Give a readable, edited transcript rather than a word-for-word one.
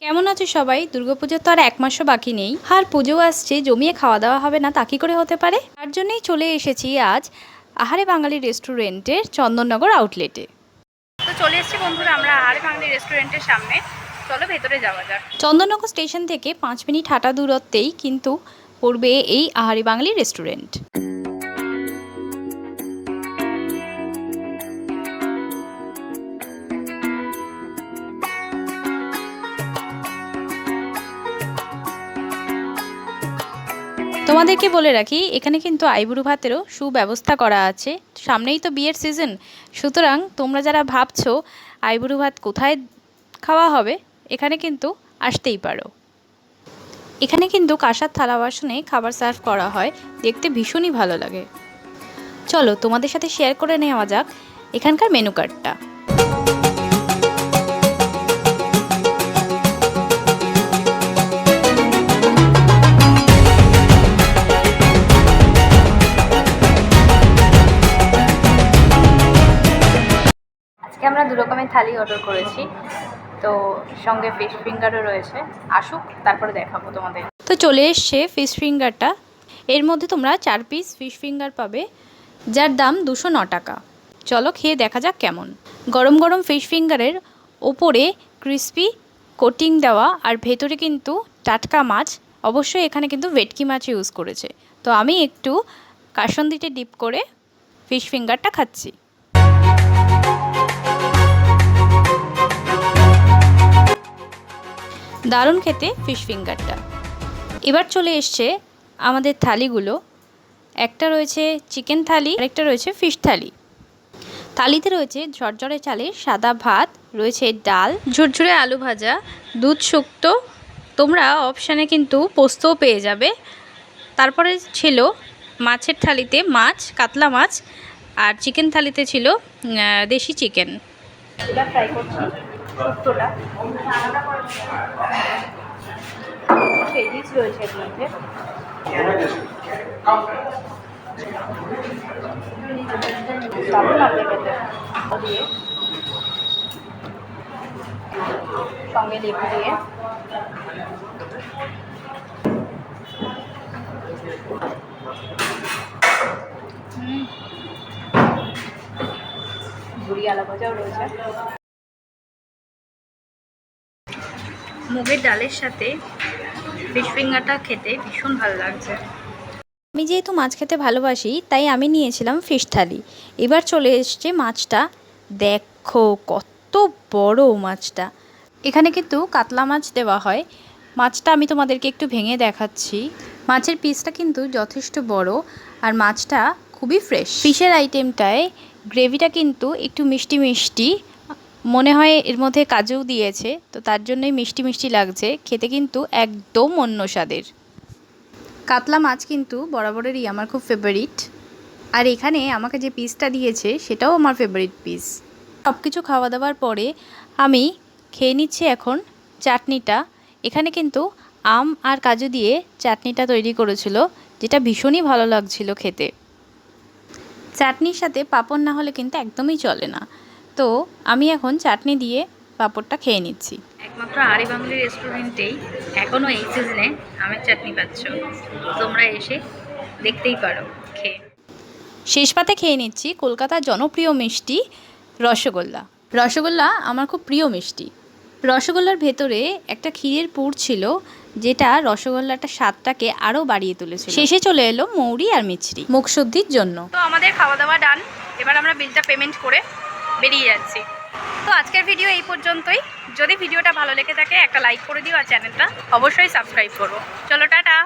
কেমন আছো সবাই? দুর্গাপুজোর তো আর এক মাসও বাকি নেই, আর পুজো আসছে, জমিয়ে খাওয়া দাওয়া হবে না তা কি করে হতে পারে? তার জন্যই চলে এসেছি আজ আহারে বাঙালি রেস্টুরেন্টের চন্দননগর আউটলেটে। তো চলে এসেছি বন্ধুরা আমরা আহারে বাঙালি রেস্টুরেন্টের সামনে। চলো ভেতরে যাওয়া যাক। চন্দননগর স্টেশন থেকে 5 মিনিট হাঁটা দূরত্বেই কিন্তু পড়বে এই আহারে বাঙালি রেস্টুরেন্ট। তোমাদেরকে বলে রাখি, এখানে কিন্তু আইবুড়ো ভাতেরও সুব্যবস্থা করা আছে। সামনেই তো বিয়ের সিজন, সুতরাং তোমরা যারা ভাবছো আইবুড়ো ভাত কোথায় খাওয়া হবে, এখানে কিন্তু আসতেই পারো। এখানে কিন্তু কাঁসার থালা বাসনে খাবার সার্ভ করা হয়, দেখতে ভীষণই ভালো লাগে। চলো তোমাদের সাথে শেয়ার করে নেওয়া যাক এখানকার মেনু কার্ডটা। আজকে আমরা 2 রকমের থালি অর্ডার করেছি, তো সঙ্গে ফিশ ফিঙ্গারও রয়েছে। আসুক তারপরে দেখাবো তোমাদের। তো চলে এসছে ফিশ ফিঙ্গারটা। এর মধ্যে তোমরা 4 পিস ফিশ ফিঙ্গার পাবে, যার দাম 209 টাকা। চলো খেয়ে দেখা যাক কেমন। গরম গরম ফিশ ফিঙ্গারের ওপরে ক্রিস্পি কোটিং দেওয়া, আর ভেতরে কিন্তু টাটকা মাছ। অবশ্যই এখানে কিন্তু ভেটকি মাছ ইউজ করেছে। তো আমি একটু কাসন্দিতে ডিপ করে ফিশ ফিঙ্গারটা খাচ্ছি। দারুণ খেতে ফিশ ফিঙ্গারটা। এবার চলে এসছে আমাদের থালিগুলো। একটা রয়েছে চিকেন থালি, আরেকটা রয়েছে ফিশ থালি। থালিতে রয়েছে ঝরঝরে চালের সাদা ভাত, রয়েছে ডাল, ঝুরঝুরে আলু ভাজা, দুধ শুক্তো, তোমরা অপশানে কিন্তু পোস্তও পেয়ে যাবে। তারপরে ছিল মাছের থালিতে মাছ, কাতলা মাছ, আর চিকেন থালিতে ছিল দেশি চিকেন। ফ্রাই করছি শুক্তোটা, ভেজিস রয়েছে এর মধ্যে। দারুণ লাগবে খেতে। দিয়ে সঙ্গে লেবু দিয়ে ঝুরি আলু ভাজাও রয়েছে। মুগের ডালের সাথে ফিশ ফিঙ্গারটা খেতে ভীষণ ভালো লাগছে। আমি যেহেতু মাছ খেতে ভালোবাসি, তাই আমি নিয়েছিলাম ফিশ থালি। এবার চলে এসছে মাছটা। দেখো কত বড় মাছটা। এখানে কিন্তু কাতলা মাছ দেওয়া হয়। মাছটা আমি তোমাদেরকে একটু ভেঙে দেখাচ্ছি। মাছের পিসটা কিন্তু যথেষ্ট বড়, আর মাছটা খুবই ফ্রেশ। ফিশের আইটেমটায় গ্রেভিটা কিন্তু একটু মিষ্টি মিষ্টি, মনে হয় এর মধ্যে কাজুও দিয়েছে, তো তার জন্যই মিষ্টি মিষ্টি লাগছে। খেতে কিন্তু একদম অন্য স্বাদের। কাতলা মাছ কিন্তু বরাবরেরই আমার খুব ফেভারিট, আর এখানে আমাকে যে পিসটা দিয়েছে সেটাও আমার ফেভারিট পিস। সব কিছু খাওয়া দাওয়ার পরে আমি খেয়ে নিচ্ছি এখন চাটনিটা। এখানে কিন্তু আম আর কাজু দিয়ে চাটনিটা তৈরি করেছিল, যেটা ভীষণই ভালো লাগছিল খেতে। চাটনির সাথে পাঁপড় না হলে কিন্তু একদমই চলে না। তো আমি এখন চাটনি দিয়ে পাঁপড়টা খেয়ে নিচ্ছি। একমাত্র আহারে বাঙালি রেস্টুরেন্টেই এখনও এই সিজনে আমের চাটনি পাচ্ছ, তোমরা এসে দেখতেই পারো খেয়ে। শেষ পাতে খেয়ে নিচ্ছি কলকাতার জনপ্রিয় মিষ্টি রসগোল্লা। রসগোল্লা আমার খুব প্রিয় মিষ্টি। রসগোল্লার ভেতরে একটা ক্ষীরের পুর ছিল, যেটা রসগোল্লাটার স্বাদটাকে আরও বাড়িয়ে তুলেছিল। শেষে চলে এলো মৌরি আর মিছরি মুখশুদ্ধির জন্য। তো আমাদের খাওয়া দাওয়া ডান। এবার আমরা বিলটা পেমেন্ট করে বেরিয়ে যাচ্ছি। তো আজকের ভিডিও এই পর্যন্তই। যদি ভিডিওটা ভালো লেগে থাকে একটা লাইক করে দিও, আর চ্যানেলটা অবশ্যই সাবস্ক্রাইব করো। চলো টাটা।